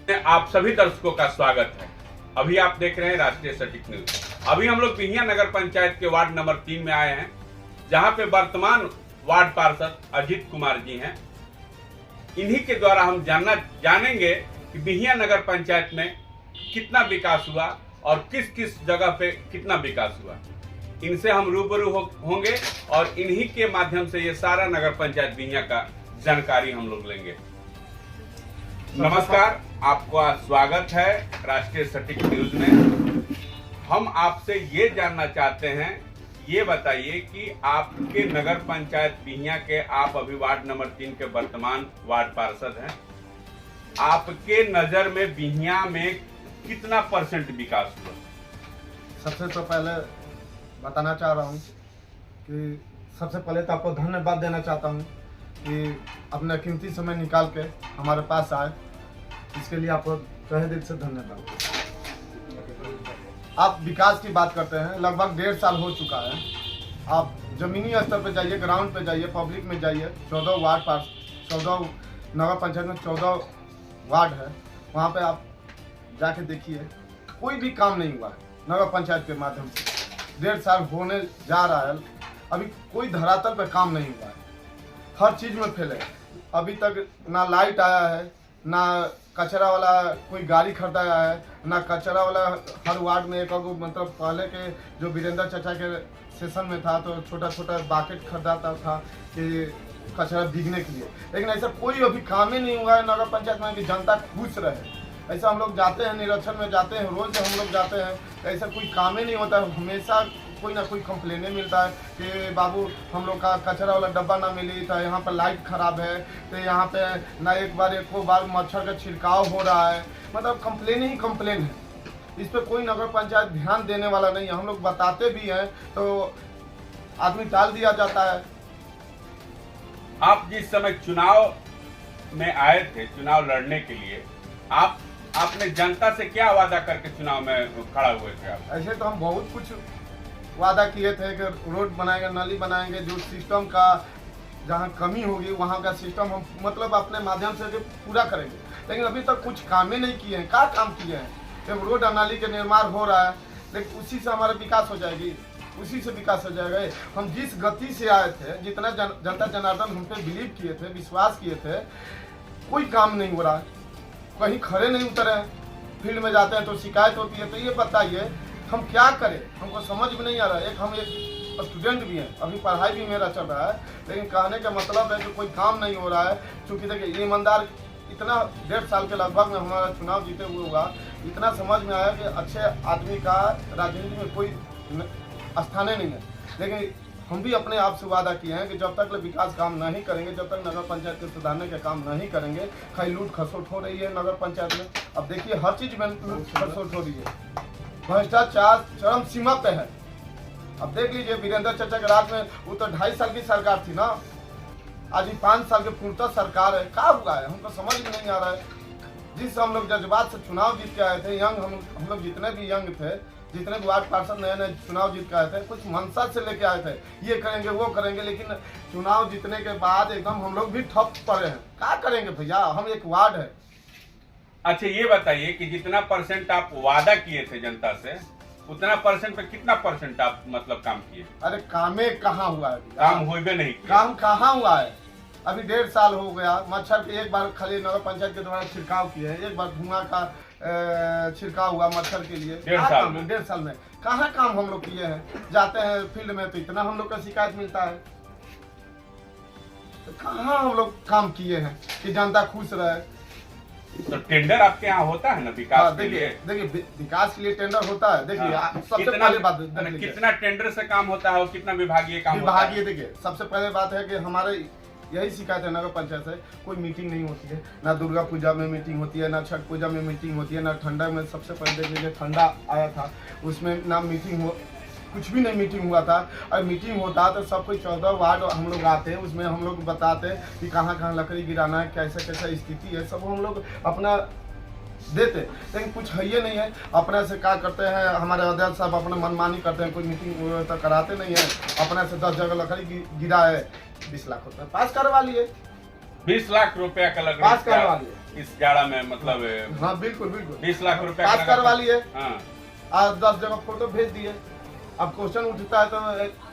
आप सभी दर्शकों का स्वागत है। अभी आप देख रहे हैं राष्ट्रीय सटीक न्यूज। अभी हम लोग बिहियां नगर पंचायत के वार्ड नंबर 3 में आए हैं, जहां पे वर्तमान वार्ड पार्षद अजीत कुमार जी हैं। इन्हीं के द्वारा हम जानेंगे कि बिहियां नगर पंचायत में कितना विकास हुआ और किस किस जगह पे कितना विकास हुआ। इनसे हम रूबरू होंगे और इन्हीं के माध्यम से ये सारा नगर पंचायत बिहियां का जानकारी हम लोग लेंगे। नमस्कार, आपका स्वागत है राष्ट्रीय सटीक न्यूज में। हम आपसे ये जानना चाहते हैं, ये बताइए कि आपके नगर पंचायत बिहियां के आप अभी वार्ड नंबर 3 के वर्तमान वार्ड पार्षद हैं। आपके नजर में बिहियां में कितना % विकास हुआ? सबसे तो पहले बताना चाह रहा हूँ कि सबसे पहले तो आपको धन्यवाद देना चाहता हूँ कि अपना कीमती समय निकाल के हमारे पास आए, इसके लिए आपको तहे दिल से धन्यवाद। आप विकास की बात करते हैं, लगभग 1.5 साल हो चुका है। आप जमीनी स्तर पर जाइए, ग्राउंड पे जाइए, पब्लिक में जाइए। 14 वार्ड पास 14 नगर पंचायत में 14 वार्ड है, वहाँ पे आप जाके देखिए, कोई भी काम नहीं हुआ है नगर पंचायत के माध्यम से। 1.5 साल होने जा रहा है, अभी कोई धरातल पे काम नहीं हुआ है। हर चीज़ में फैले, अभी तक ना लाइट आया है, ना कचरा वाला कोई गाड़ी खरीदा है, ना कचरा वाला हर वार्ड में एक मतलब पहले के जो वीरेंद्र चाचा के सेशन में था तो छोटा छोटा बाकेट खरीदाता था कि कचरा भीगने के लिए, लेकिन ऐसा कोई अभी काम ही नहीं हुआ है नगर पंचायत में कि जनता खुश रहे। ऐसा हम लोग जाते हैं, निरीक्षण में जाते हैं, रोज हम लोग जाते हैं, तो ऐसा कोई काम ही नहीं होता है। हमेशा कोई ना कोई कंप्लेने मिलता है कि बाबू हम लोग का कचरा वाला डब्बा ना मिली, तो यहाँ पर लाइट खराब है, तो यहाँ पे ना एक बार मच्छर का छिड़काव हो रहा है। मतलब कंप्लेन ही कंप्लेन है, इस पर कोई नगर पंचायत ध्यान देने वाला नहीं है। हम लोग बताते भी हैं तो आदमी टाल दिया जाता है। आप जिस समय चुनाव में आए थे, चुनाव लड़ने के लिए, आपने जनता से क्या वादा करके चुनाव में खड़ा हुए थे? आप ऐसे तो हम बहुत कुछ वादा किए थे कि रोड बनाएंगे, नाली बनाएंगे, जो सिस्टम का जहाँ कमी होगी वहाँ का सिस्टम हम मतलब अपने माध्यम से पूरा करेंगे, लेकिन अभी तक कुछ काम ही नहीं किए हैं। क्या काम किए हैं? जब रोड और नाली के निर्माण हो रहा है, लेकिन उसी से हमारा विकास हो जाएगी, उसी से विकास हो जाएगा। हम जिस गति से आए थे, जितना जनता जनार्दन हम पे बिलीव किए थे, विश्वास किए थे, कोई काम नहीं हो रहा है। कहीं खड़े नहीं उतरे, फील्ड में जाते हैं तो शिकायत होती है। तो ये बताइए हम क्या करें, हमको समझ में नहीं आ रहा है। हम एक स्टूडेंट भी हैं, अभी पढ़ाई भी मेरा चल रहा है, लेकिन कहने का मतलब है कि कोई काम नहीं हो रहा है। क्योंकि देखिए ईमानदार इतना 1.5 साल के लगभग में हमारा चुनाव जीते हुए हुआ, इतना समझ में आया कि अच्छे आदमी का राजनीति में कोई स्थान नहीं है। लेकिन हम भी अपने आप से वादा किए हैं कि जब तक विकास काम नहीं करेंगे, जब तक नगर पंचायत के सुधारने के काम नहीं करेंगे, खाली लूट खसोट हो रही है नगर पंचायत में। अब देखिए हर चीज में लूट खसोट हो रही है, भ्रष्टाचार चरम सीमा पे है। अब देख लीजिए वीरेंद्र चाचा के राज में वो तो 2.5 साल की सरकार थी ना, आज ही 5 साल के पूर्णतः सरकार है। क्या हुआ है हमको समझ में नहीं आ रहा है। जिस हम लोग जज्बात से चुनाव जीत के आए थे, यंग हम लोग जितने भी यंग थे, जितने भी वार्ड पार्षद नए नए चुनाव जीत के आए थे, कुछ मनसा से लेके आए थे, ये करेंगे वो करेंगे, लेकिन चुनाव जीतने के बाद एकदम हम लोग भी ठप पड़े हैं। क्या करेंगे भैया, हम एक वार्ड है। अच्छा ये बताइए कि जितना % आप वादा किए थे जनता से, उतना % पे कितना % आप मतलब काम किए? अरे कामे कहाँ हुआ है? काम होइबे नहीं किया। काम कहाँ हुआ है? अभी 1.5 साल हो गया। मच्छर के एक बार खाली नगर पंचायत के द्वारा छिड़काव किए हैं, एक बार धुआं का छिड़काव हुआ मच्छर के लिए। 1.5 साल में कहाँ काम हम लोग किए हैं? जाते हैं फील्ड में तो इतना हम लोग का शिकायत मिलता है। तो कहाँ हम लोग काम किए हैं कि जनता खुश रहे? तो टेंडर आपके यहाँ होता है ना विकास के लिए? देखिए विकास के लिए टेंडर होता है। देखिए सबसे पहले बात, कितना टेंडर से काम होता है और कितना विभागीय काम होता है? देखिए सबसे पहले बात है कि हमारे यही शिकायत है नगर पंचायत से, कोई मीटिंग नहीं होती है। ना दुर्गा पूजा में मीटिंग होती है, ना छठ पूजा में मीटिंग होती है, ना ठंडा में। सबसे पहले देख लीजिए ठंडा आया था, उसमें ना मीटिंग हो, कुछ भी नहीं मीटिंग हुआ था। और मीटिंग होता तो सब कोई 14 वार्ड हम लोग आते हैं, उसमें हम लोग बताते कि कहाँ कहाँ लकड़ी गिराना है, कैसे कैसा स्थिति है, सब हम लोग अपना देते। लेकिन कुछ है ये नहीं है, अपने से क्या करते हैं हमारे अध्यक्ष साहब, अपने मनमानी करते हैं, कोई मीटिंग तो कराते नहीं है। अपने से 10 जगह लकड़ी गिरा है, 20 लाख रुपए पास करवा लिए। 20 लाख रुपया का लकड़ी पास करवा लिए। इस जाड़ा में, मतलब हाँ बिल्कुल बिल्कुल 20 लाख रुपए पास करवा लिए, हाँ। आज 10 जगह फोटो भेज दिए। अब क्वेश्चन उठता है तो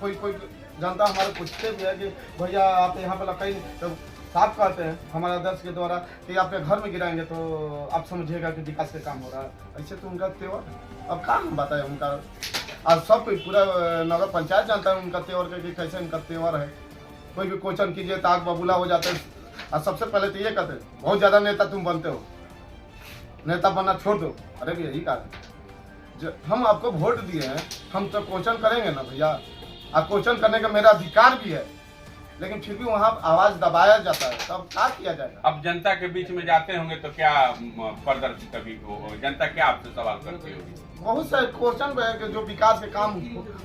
कोई जनता हमारे पूछते भी है कि भैया आप यहाँ पे लगाई, तो साफ कहते हैं हमारे अध्यक्ष के द्वारा कि आपके घर में गिराएंगे तो आप समझिएगा कि विकास के काम हो रहा है। ऐसे तो उनका तेवर है। अब कहाँ हम बताएं उनका, आज सब कोई पूरा नगर पंचायत जानता है उनका तेवर का कि कैसे उनका तेवर है। कोई भी क्वेश्चन कीजिए तो आग बबूला हो जाते हैं। और सबसे पहले तो ये कहते हैं बहुत ज़्यादा नेता तुम बनते हो, नेता बनना छोड़ दो। अरे भैया यही कारण हम आपको वोट दिए हैं, हम तो क्वेश्चन करेंगे ना भैया। अब क्वेश्चन करने का मेरा अधिकार भी है, लेकिन फिर भी वहाँ आवाज दबाया जाता है, तब क्या किया जाएगा। अब जनता के बीच में जाते होंगे तो क्या प्रदर्शन कभी जनता क्या आपसे सवाल करती होगी? बहुत सारे क्वेश्चन है कि जो विकास के काम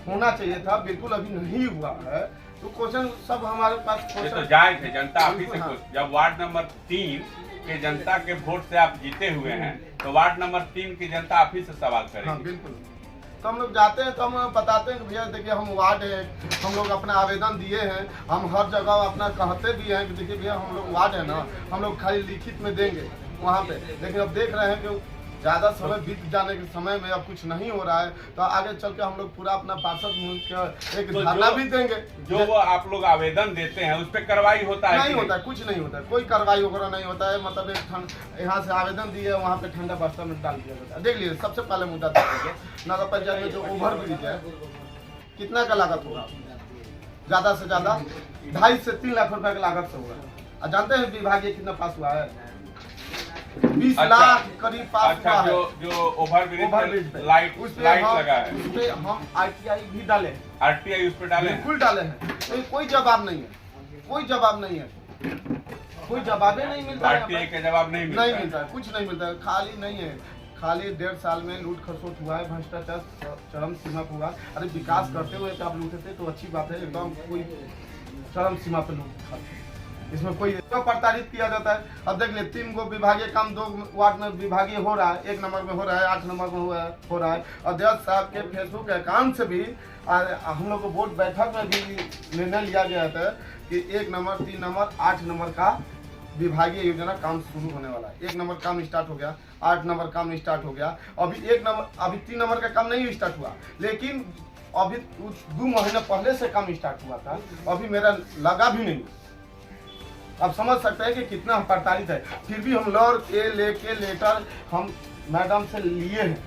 होना चाहिए था बिल्कुल अभी नहीं हुआ है, तो क्वेश्चन सब हमारे पास ये तो जायज है। जनता आप ही से जब वार्ड नंबर 3 के जनता के वोट से आप जीते हुए हैं तो वार्ड नंबर 3 की जनता आप ही से सवाल करेगी। हाँ बिल्कुल। तो हम लोग जाते हैं तो हम बताते हैं कि भैया देखिए हम वार्ड है, हम लोग अपना आवेदन दिए हैं, हम हर जगह अपना कहते भी हैं कि देखिए भैया हम लोग वार्ड है ना, हम लोग खाली लिखित में देंगे वहाँ पे। लेकिन अब देख रहे हैं कि ज़्यादा समय बीत जाने के समय में अब कुछ नहीं हो रहा है, तो आगे चल के हम लोग पूरा अपना पार्षद का एक धरना भी देंगे। जो वो आप लोग आवेदन देते हैं उस पर कार्रवाई होता है? नहीं होता है, कुछ नहीं होता है, कोई कार्रवाई वगैरह नहीं होता है। मतलब एक यहाँ से आवेदन दिए, वहाँ पे ठंडा बस्ता में डाल दिया जाता है। देख लीजिए सबसे पहले मुद्दा देखिए, नगर पंचायत में जो ओवर ब्रिज है कितना का लागत होगा? ज़्यादा से ज़्यादा 2.5 से 3 लाख रुपए की लागत से होगा। जानते हैं विभागीय कितना पास हुआ है? 20 लाख करीब पास हुआ है। जो ओवरब्रिज पे लाइट लगा है उस पे हम RTI भी डाले हैं। RTI उस पे डाले हैं? बिल्कुल डाले हैं। तो कोई जवाब नहीं है, कोई जवाब नहीं है, कोई जवाब ही नहीं मिलता है। RTI का जवाब नहीं मिलता है, कुछ नहीं मिलता है। खाली नहीं है, खाली 1.5 साल में लूट खसोट हुआ है, भ्रष्टाचार चरम सीमा पर हुआ। अरे विकास करते हुए तो आप लूटते तो अच्छी बात है, एकदम कोई चरम सीमा पर लूट, इसमें कोई प्रताड़ित किया जाता है। अब देख लिए 3 गो विभागीय काम 2 वार्ड में विभागीय हो रहा है, 1 नंबर में हो रहा है, 8 नंबर में हो रहा है। अध्यक्ष साहब के फेसबुक अकाउंट से भी हम लोग को बोर्ड बैठक में भी निर्णय लिया गया था कि 1 नंबर 3 नंबर 8 नंबर का विभागीय योजना काम शुरू होने वाला है। 1 नंबर काम स्टार्ट हो गया, 8 नंबर काम स्टार्ट हो गया। अभी 3 नंबर का काम नहीं स्टार्ट हुआ, लेकिन अभी 2 महीने पहले से काम स्टार्ट हुआ था, अभी मेरा लगा भी नहीं। आप समझ सकते हैं कि कितना हम प्रताड़ित है। फिर भी हम लड़ के लेके लेटर हम मैडम से लिए हैं,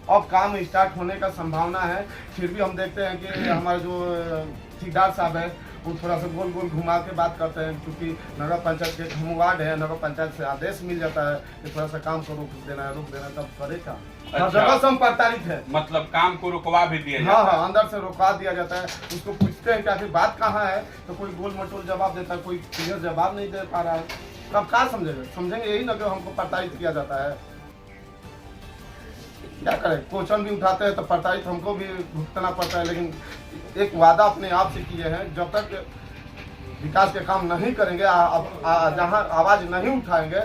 अब काम स्टार्ट होने का संभावना है। फिर भी हम देखते हैं कि हमारे जो ठेकेदार साहब है वो थोड़ा सा गोल गोल घुमा के बात करते हैं, क्योंकि नगर पंचायत के हम वार्ड है, नगर पंचायत से आदेश मिल जाता है कि थोड़ा सा काम को रोक देना तब करेगा। हर जगह से हम प्रताड़ित है, मतलब काम को रुकवा भी दिया जाता है। हाँ, अंदर से रुकवा दिया जाता है। उसको पूछते हैं कि आखिर बात कहाँ है, तो कोई गोल मटोल जवाब देता है, कोई क्लियर जवाब नहीं दे पा रहा है। तो अब क्या समझेंगे यही ना कि हमको प्रताड़ित किया जाता है। क्या करें, क्वेश्चन भी उठाते हैं तो प्रताड़ित हमको भी भुगतना पड़ता है। लेकिन एक वादा अपने आप से किए हैं, जब तक विकास के काम नहीं करेंगे, जहाँ आवाज नहीं उठाएंगे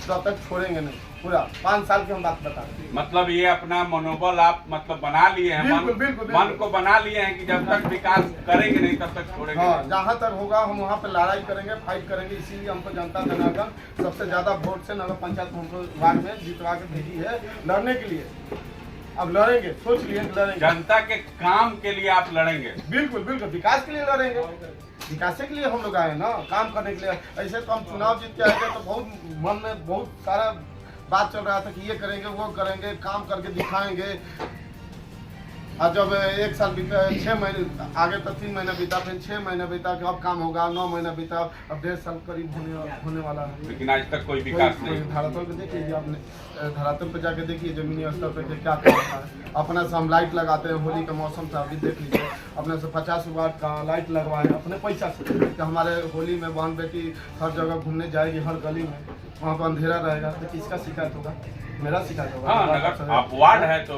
तब तक छोड़ेंगे नहीं। पूरा 5 साल की हम बात बता रहे हैं। मतलब ये अपना मनोबल आप मतलब बना लिए हैं, मन को बना लिए हैं कि जब तक विकास करेंगे नहीं तब तक छोड़ेंगे। हाँ, जहाँ तक होगा हम वहाँ पे लड़ाई करेंगे, फाइट करेंगे। इसीलिए हमको जनता जनार्दन सबसे ज्यादा वोट से नगर पंचायत हमको वार्ड में जितवा के भेजी है लड़ने के लिए। अब लड़ेंगे, सोच लिए लड़ेंगे। जनता के काम के लिए आप लड़ेंगे? बिल्कुल बिल्कुल, विकास के लिए लड़ेंगे। विकास के लिए हम लोग आए ना, काम करने के लिए। ऐसे तो हम चुनाव जीत के आए थे तो बहुत मन में बहुत सारा बात चल रहा था कि ये करेंगे वो करेंगे, काम करके दिखाएंगे। और जब 1 साल बीता, 6 महीने आगे तो 3 महीना बीता, फिर 6 महीना बीता कि अब काम होगा, 9 महीना बीता, अब 1.5 साल करीब होने वाला है। लेकिन आज तक कोई विकास नहीं। धरातल पे देखिए, आपने धरातल पे जाके देखिए जमीनी स्तर पे क्या कर रहा है। अपने से हम लाइट लगाते हैं, होली का मौसम था, अभी देख लीजिए अपने से 50 वाट का लाइट लगवाए अपने पैसा से कि हमारे होली में बहन बेटी हर जगह घूमने जाएगी, हर गली में, वहाँ पर अंधेरा रहेगा तो किसका शिकायत होगा? मेरा शिकायत होगा। हाँ, अगर आप वार्ड है तो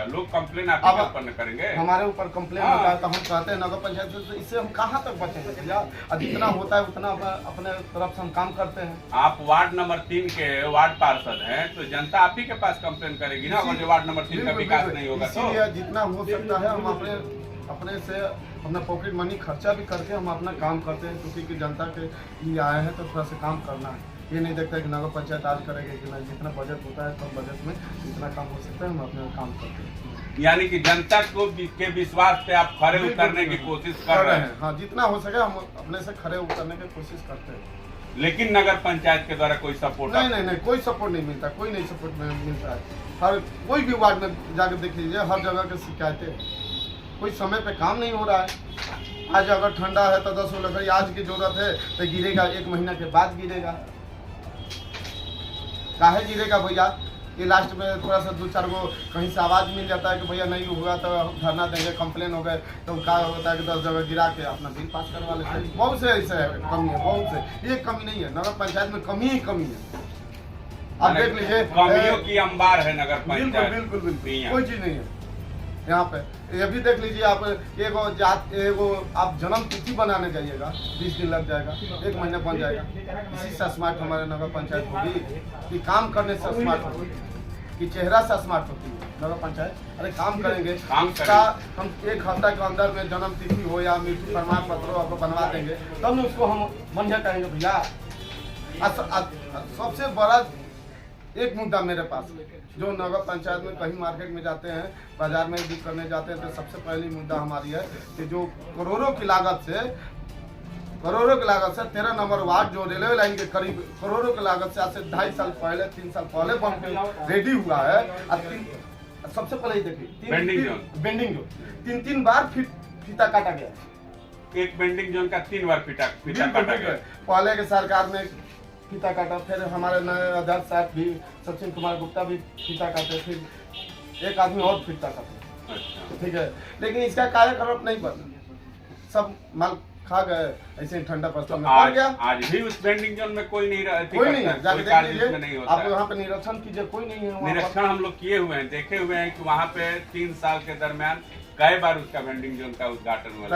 लोग कंप्लेन आपके ऊपर करेंगे, हमारे ऊपर कंप्लेन होता है तो हम कहते हैं नगर पंचायत से, इससे हम कहाँ तक बचेंगे भैया? जितना होता है उतना अपने तरफ से हम काम करते हैं। आप वार्ड नंबर 3 के वार्ड पार्षद हैं तो जनता आप ही के पास कंप्लेन करेगी ना, अगर वार्ड नंबर 3 का विकास नहीं होगा तो। जितना हो सकता है हम अपने से अपना पॉकेट मनी खर्चा भी करके हम अपना काम करते हैं, क्योंकि जनता के लिए आए हैं तो थोड़ा सा काम करना है। ये नहीं देखता कि नगर पंचायत आज करेंगे कि नहीं, जितना बजट होता है कम बजट में जितना काम हो सकता है हम अपना काम करते हैं। यानी कि जनता को के विश्वास पे आप खरे उतरने की कोशिश कर रहे हैं। हाँ, जितना हो सके हम अपने से खरे उतरने की कोशिश करते हैं। लेकिन नगर पंचायत के द्वारा कोई सपोर्ट नहीं, कोई सपोर्ट नहीं मिलता, कोई नहीं सपोर्ट मिलता है। हर कोई भी वार्ड में जाकर देख लीजिए, हर जगह की शिकायतें, कोई समय पे काम नहीं हो रहा है। आज अगर ठंडा है तो 10 लकड़ी आज की जरूरत है तो गिरेगा 1 महीना के बाद गिरेगा। काहे गिरेगा भैया? ये लास्ट में थोड़ा सा 2-4 गो कहीं से आवाज़ मिल जाता है कि भैया नहीं हुआ तो धरना देंगे, कंप्लेन हो गए, तो क्या होता है कि 10 जगह गिरा के अपना बिल पास करवा लेते हैं। बहुत से ऐसे है, कमी है, बहुत से। ये कमी नहीं है, नगर पंचायत में कमी ही कमी है। आप देख लीजिए, कमियों की अंबार है नगर पंचायत। बिल्कुल कोई चीज़ नहीं है यहाँ पे। ये भी देख लीजिए आप, एगो आप जन्म तिथि बनाने जाइएगा 20 दिन लग जाएगा, 1 महीना बन जाएगा। इसी से स्मार्ट हमारे नगर पंचायत होगी कि काम करने से स्मार्ट होगी, कि चेहरा से स्मार्ट होती है नगर पंचायत। अरे काम करेंगे, हम 1 हफ्ता के अंदर में जन्म तिथि हो या मृत्यु प्रमाण पत्र आपको बनवा देंगे, तब न उसको हम बढ़िया करेंगे भैया। सबसे बड़ा एक मुद्दा मेरे पास, जो नगर पंचायत में कहीं मार्केट में जाते हैं, बाजार में भी करने जाते हैं, तो सबसे पहली मुद्दा हमारी है कि जो करोड़ों की लागत से 13 नंबर वार्ड जो रेलवे लाइन के करीब करोड़ों की लागत से आज से 2.5 साल पहले 3 साल पहले बन के रेडी हुआ है। सबसे पहले ही देखिए बेंडिंग जोन 3 बार फीता काटा गया। एक बेंडिंग जोन का 3 बार फीता काटा गया। पहले के सरकार ने फीता काटा, फिर हमारे नए अध्यक्ष साहब भी सचिन कुमार गुप्ता भी फीता काटे, फिर एक आदमी और फीता काटे। ठीक है, लेकिन इसका कार्यक्रम नहीं बना, सब माल खा गए ऐसे ही ठंडा पड़ता में पड़ गया। आज भी उस बेंडिंग जोन में कोई नहीं रहता, कोई नहीं है, जाके देख लीजिए आप वहाँ पे निरीक्षण कीजिए, कोई नहीं है। निरीक्षण हम लोग किए हुए हैं, देखे हुए हैं कि वहाँ पे 3 साल के दरमियान कई बार उसका वेंडिंग जोन का उद्घाटन हुआ।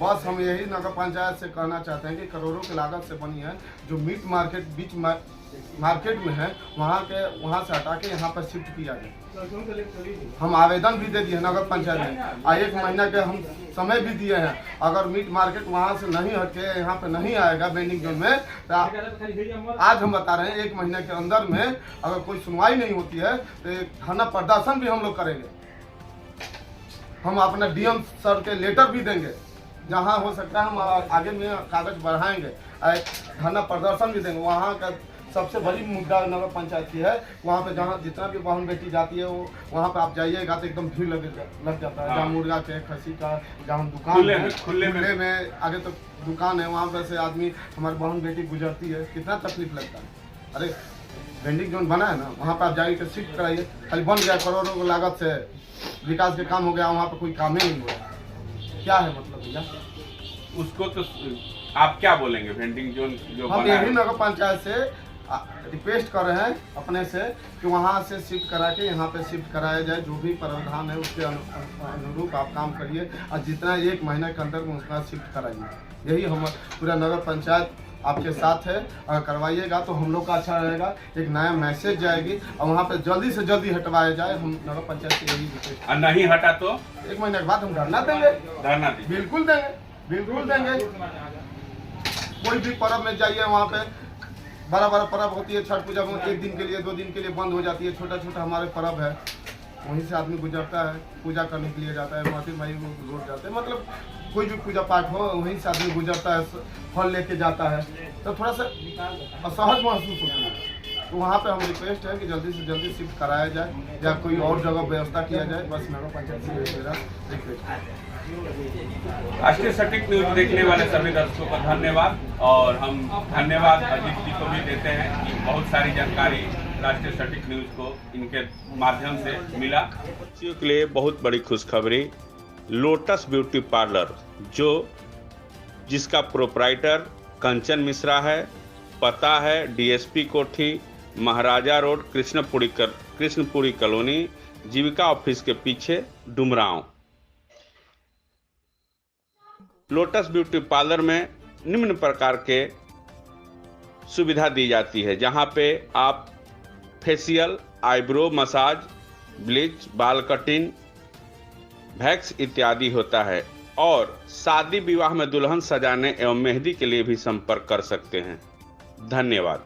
बस हम यही नगर पंचायत से कहना चाहते हैं कि करोड़ों की लागत से बनी है, जो मीट मार्केट बीच मार्केट में है, वहाँ से हटा के यहाँ पर शिफ्ट किया जाए। हम आवेदन भी दे दिए नगर पंचायत में, 1 महीना के हम समय भी दिए हैं। अगर मीट मार्केट वहाँ से नहीं हटके यहाँ पे नहीं आएगा वेंडिंग जोन में, तो आज हम बता रहे हैं 1 महीने के अंदर में अगर कोई सुनवाई नहीं होती है तो धरना प्रदर्शन भी हम लोग करेंगे। हम अपना डीएम सर के लेटर भी देंगे, जहां हो सकता है हम आगे में कागज बढ़ाएंगे, धरना प्रदर्शन भी देंगे। वहां का सबसे बड़ी मुद्दा नगर पंचायत की है, वहां पे जहां जितना भी बहन बेटी जाती है वो वहां पे आप जाइएगा तो एकदम भीड़ लग जाता है। जहाँ मुर्गा के खसी का जहाँ दुकान है, खुले में आगे तो दुकान है, वहाँ पर से आदमी हमारी बहन बेटी गुजरती है, कितना तकलीफ लगता है। अरे वेंडिंग जोन बना है ना, वहाँ पर आप जाइए तो शिफ्ट कराइए। खाली बन गया करोड़ों की लागत से, विकास के काम हो गया, वहाँ पे कोई काम ही नहीं हुआ, क्या है मतलब भैया? उसको तो आप क्या बोलेंगे? वेंडिंग जोन जो हम यही नगर पंचायत से रिक्वेस्ट कर रहे हैं अपने से कि वहाँ से शिफ्ट करा के यहाँ पे शिफ्ट कराया जाए। जो भी प्रावधान है उसके अनुरूप आप काम करिए और जितना 1 महीने के अंदर में उसका शिफ्ट कराइए। यही हम पूरा नगर पंचायत आपके साथ है। अगर करवाइएगा तो हम लोग का अच्छा रहेगा, एक नया मैसेज जाएगी और वहाँ पे जल्दी से जल्दी हटवाया जाए। हम नगर पंचायत से यही रिक्वेस्ट। और नहीं हटा तो 1 महीने के बाद हम धरना देंगे। बिल्कुल देंगे। कोई भी पर्व में जाइए, वहाँ पे बड़ा पर्व होती है, छठ पूजा में 1 दिन के लिए 2 दिन के लिए बंद हो जाती है। छोटा हमारे पर्व है, वहीं से आदमी गुजरता है, पूजा करने के लिए जाता है, माटी भाई रोड जाते हैं, मतलब कोई भी पूजा पाठ हो वहीं से आदमी गुजरता है, फल लेके जाता है, तो थोड़ा सा असहज महसूस होती है। तो वहाँ पे हम रिक्वेस्ट है कि जल्दी से जल्दी शिफ्ट कराया जाए या कोई और जगह व्यवस्था किया जाए। बस नगर पंचायत से मेरा रिक्वेस्ट है। राष्ट्रीय सटीक न्यूज देखने वाले सभी दर्शकों का धन्यवाद, और हम धन्यवाद अजीत जी को भी देते हैं कि बहुत सारी जानकारी राष्ट्रीय सटीक न्यूज को इनके माध्यम से मिला। बच्चियों के लिए बहुत बड़ी खुशखबरी, लोटस ब्यूटी पार्लर जिसका प्रोप्राइटर कंचन मिश्रा है, पता है डीएसपी कोठी, महाराजा रोड, कृष्णपुरी कॉलोनी, जीविका ऑफिस के पीछे, डुमरांव। लोटस ब्यूटी पार्लर में निम्न प्रकार के सुविधा दी जाती है, जहां पे आप फेशियल, आईब्रो मसाज, ब्लीच, बाल कटिंग, वैक्स इत्यादि होता है। और शादी विवाह में दुल्हन सजाने एवं मेहंदी के लिए भी संपर्क कर सकते हैं। धन्यवाद।